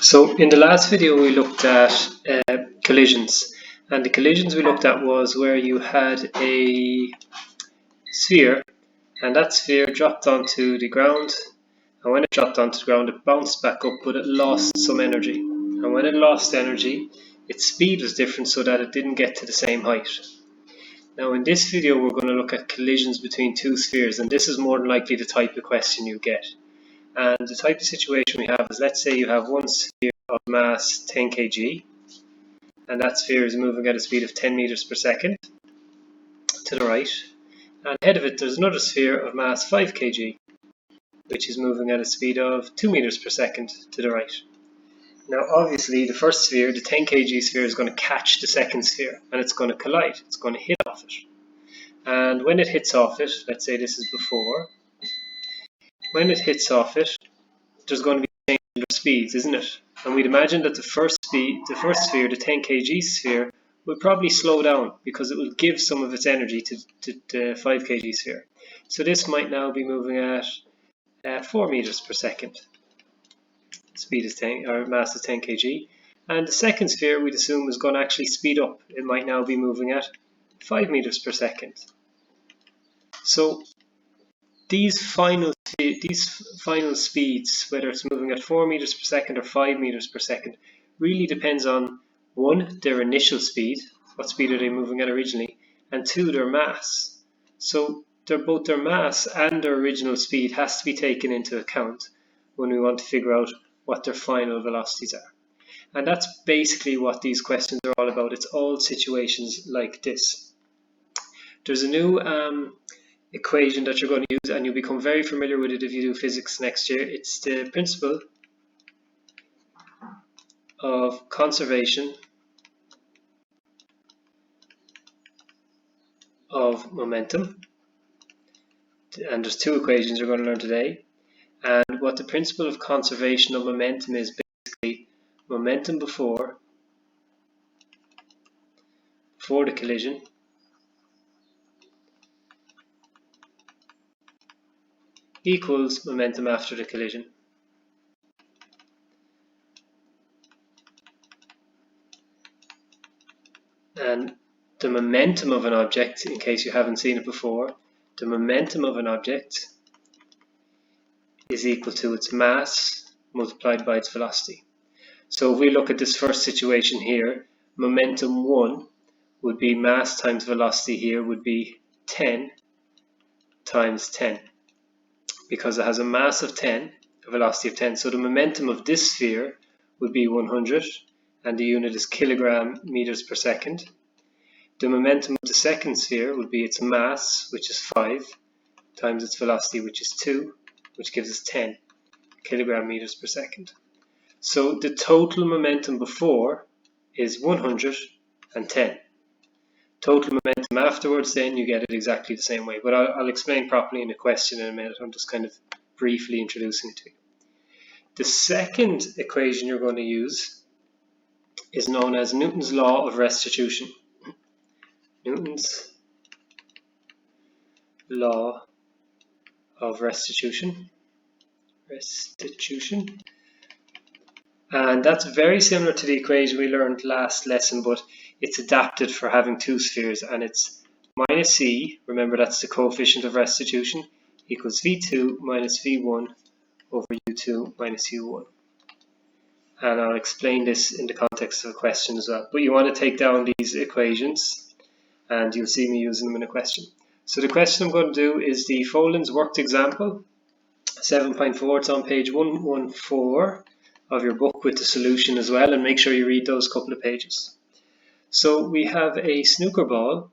So in the last video we looked at collisions, and the collisions we looked at was where you had a sphere and that sphere dropped onto the ground, and when it dropped onto the ground it bounced back up but it lost some energy, and when it lost energy its speed was different so that it didn't get to the same height. Now in this video we're going to look at collisions between two spheres, and this is more than likely the type of question you get. And the type of situation we have is, let's say you have one sphere of mass 10 kg, and that sphere is moving at a speed of 10 meters per second to the right, and ahead of it there's another sphere of mass 5 kg, which is moving at a speed of 2 meters per second to the right. Now obviously the first sphere, the 10 kg sphere, is going to catch the second sphere and it's going to collide, it's going to hit off it. And when it hits off it, let's say this is before, when it hits off it, there's going to be a change in their speeds, isn't it? And we'd imagine that the first sphere, the 10 kg sphere, will probably slow down because it will give some of its energy to the 5 kg sphere. So this might now be moving at 4 meters per second. Speed is 10, or mass is 10 kg. And the second sphere we'd assume is going to actually speed up. It might now be moving at 5 meters per second. So these final speeds, whether it's moving at 4 meters per second or 5 meters per second, really depends on, one, their initial speed, what speed are they moving at originally, and two, their mass. So both their mass and their original speed has to be taken into account when we want to figure out what their final velocities are. And that's basically what these questions are all about. It's all situations like this. There's a new equation that you're going to use, and you'll become very familiar with it if you do physics next year. It's the principle of conservation of momentum. And there's two equations you're going to learn today. And what the principle of conservation of momentum is, basically momentum before the collision equals momentum after the collision. And the momentum of an object, in case you haven't seen it before, the momentum of an object is equal to its mass multiplied by its velocity. So if we look at this first situation here, momentum 1 would be mass times velocity here would be 10 times 10, because it has a mass of 10, a velocity of 10. So the momentum of this sphere would be 100, and the unit is kilogram meters per second. The momentum of the second sphere would be its mass, which is 5, times its velocity, which is 2, which gives us 10 kilogram meters per second. So the total momentum before is 110. Total momentum afterwards, then you get it exactly the same way. But I'll explain properly in a question in a minute. I'm just kind of briefly introducing it to you. The second equation you're going to use is known as Newton's law of restitution. Newton's law of restitution. And that's very similar to the equation we learned last lesson, but it's adapted for having two spheres, and it's minus c, remember that's the coefficient of restitution, equals v2 minus v1 over u2 minus u1. And I'll explain this in the context of a question as well. But you want to take down these equations, and you'll see me using them in a question. So the question I'm going to do is the Foland's worked example, 7.4. It's on page 114 of your book with the solution as well, and make sure you read those couple of pages. So we have a snooker ball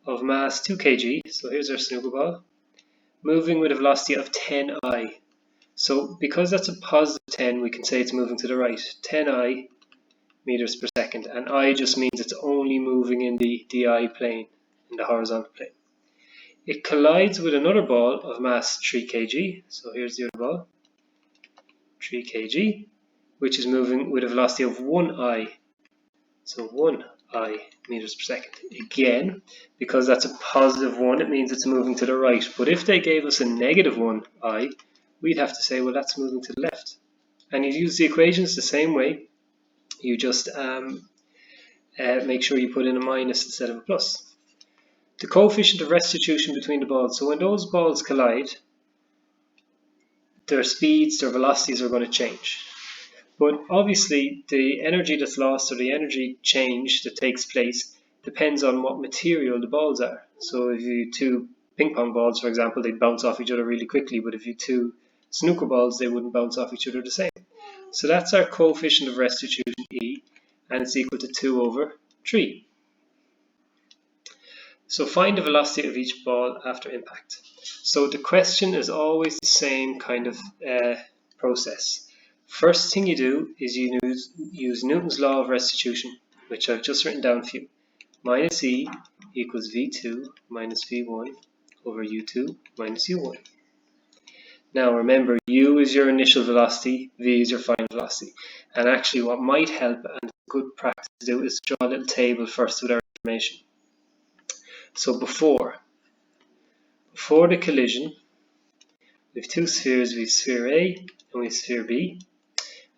of mass 2 kg, so here's our snooker ball, moving with a velocity of 10I. So because that's a positive 10, we can say it's moving to the right, 10I meters per second, and I just means it's only moving in the DI plane, in the horizontal plane. It collides with another ball of mass 3 kg, so here's the other ball, 3 kg, which is moving with a velocity of 1I, so 1I meters per second. Again, because that's a positive 1, it means it's moving to the right. But if they gave us a negative 1I, we'd have to say, well, that's moving to the left. And you use the equations the same way. You just make sure you put in a minus instead of a plus. The coefficient of restitution between the balls. So when those balls collide, their speeds, their velocities are going to change. But obviously the energy that's lost or the energy change that takes place depends on what material the balls are. So if you two ping pong balls, for example, they'd bounce off each other really quickly, but if you two snooker balls, they wouldn't bounce off each other the same. So that's our coefficient of restitution, E, and it's equal to 2 over 3. So find the velocity of each ball after impact. So the question is always the same kind of process. First thing you do is you use Newton's law of restitution, which I've just written down for you. Minus E equals V2 minus V1 over U2 minus U1. Now remember, U is your initial velocity, V is your final velocity. And actually what might help and good practice to do is draw a little table first with our information. So before the collision, we have two spheres. We have sphere A and we have sphere B.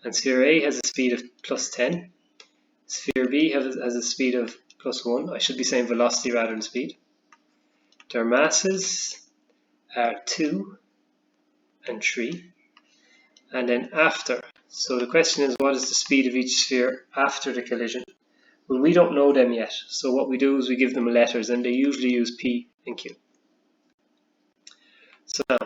And sphere A has a speed of plus 10. Sphere B has a speed of plus 1. I should be saying velocity rather than speed. Their masses are 2 and 3. And then after. So the question is, what is the speed of each sphere after the collision? Well, we don't know them yet. So what we do is we give them letters, and they usually use P and Q. So now,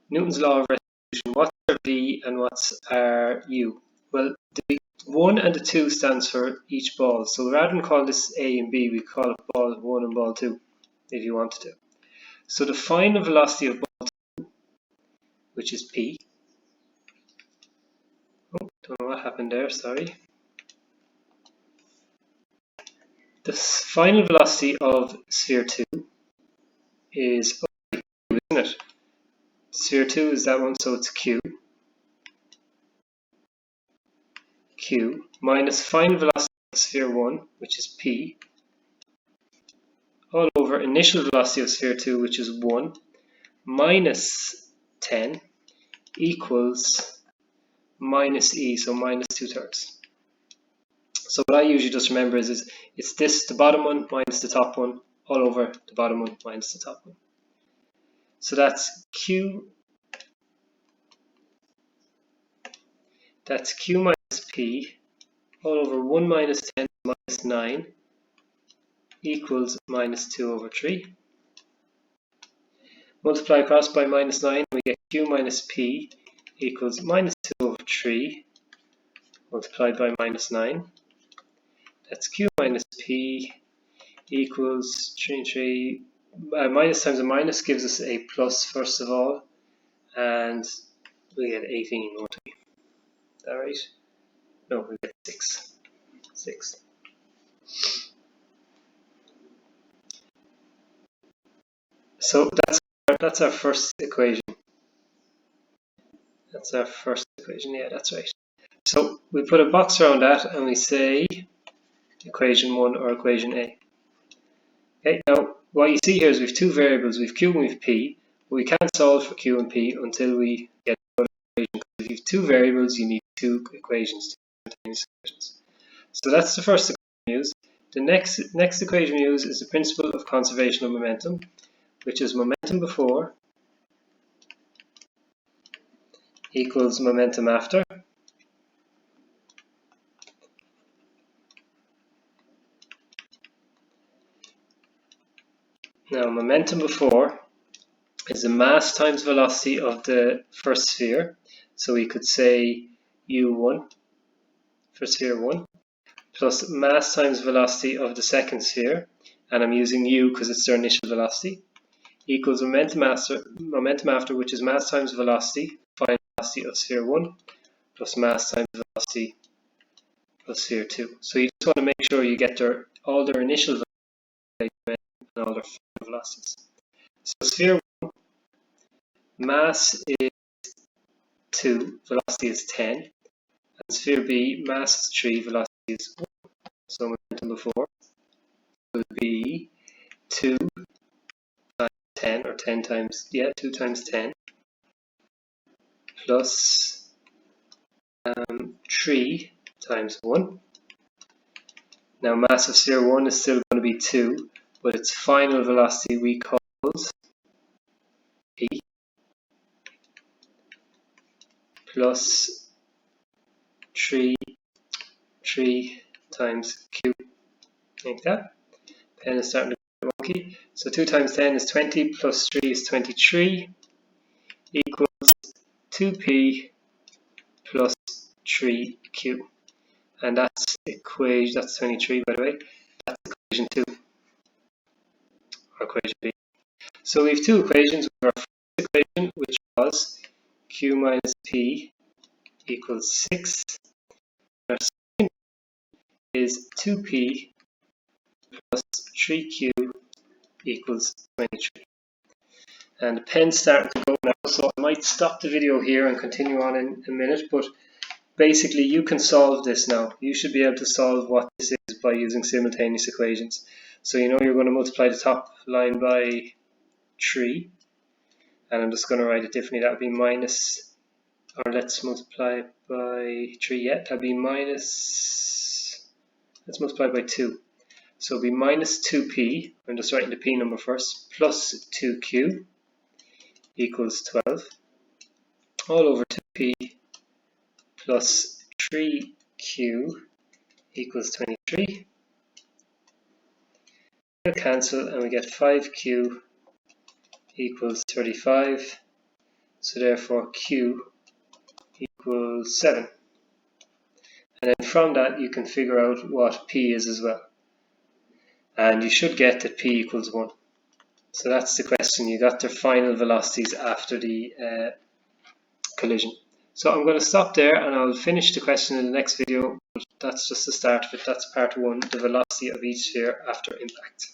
Newton's law of restitution, what's our V and what's our U? Well, the 1 and the 2 stands for each ball. So rather than call this A and B, we call it ball 1 and ball 2, if you wanted to. So the final velocity of ball 2, which is P. Oh, don't know what happened there, sorry. The final velocity of sphere 2 is Q, isn't it? Sphere 2 is that one, so it's Q minus final velocity of sphere 1, which is P, all over initial velocity of sphere 2, which is 1, minus 10 equals minus E, so minus 2/3. So what I usually just remember is it's this, the bottom one minus the top one, all over the bottom one minus the top one. So that's Q minus P all over 1 minus 10 minus 9 equals minus 2 over 3. Multiply across by minus 9, we get Q minus P equals minus 2 over 3 multiplied by minus 9. That's Q minus P equals 3 and 3. Minus times a minus gives us a plus first of all, and we get 18, won't we? Is that right? No, we get 6. 6. So that's our first equation. That's our first equation, yeah, that's right. So we put a box around that and we say equation 1 or equation A. Okay, now what you see here is we have two variables, we have Q and we have P, but we can't solve for Q and P until we get another equation. If you have two variables, you need two equations, two simultaneous equations. So that's the first equation we use. The next equation we use is the principle of conservation of momentum, which is momentum before equals momentum after. Now momentum before is the mass times velocity of the first sphere. So we could say U1 for sphere 1 plus mass times velocity of the second sphere, and I'm using U because it's their initial velocity, equals momentum after, which is mass times velocity, final velocity of sphere 1, plus mass times velocity of sphere 2. So you just want to make sure you get all their initial velocities and all their final velocities. So sphere 1, mass is 2, velocity is 10, and sphere B, mass is 3, velocity is 1. So momentum before would be 2 times 10, or 10 times, 2 times 10, plus 3 times 1. Now mass of sphere 1 is still going to be 2, but its final velocity we call p plus 3 times q, like that. Pen is starting to get wonky. So 2 times 10 is 20, plus 3 is 23, equals 2p plus 3q. And that's 23 by the way, that's equation 2, or equation B. So we have two equations. We have our first equation, which was q minus p equals 6. Our second is 2p plus 3q equals 23. And the pen's starting to go now, so I might stop the video here and continue on in a minute, but basically you can solve this now. You should be able to solve what this is by using simultaneous equations. So you know you're going to multiply the top line by 3, and I'm just going to write it differently. That would be minus, or let's multiply by 3, yeah, that would be minus, let's multiply by 2. So it will be minus 2p, I'm just writing the p number first, plus 2q equals 12, all over 2p plus 3q equals 23. We'll cancel and we get 5q equals 35, so therefore q equals 7. And then from that you can figure out what p is as well. And you should get that p equals 1. So that's the question. You got their final velocities after the collision. So I'm going to stop there and I'll finish the question in the next video. But that's just the start of it. That's part 1, the velocity of each sphere after impact.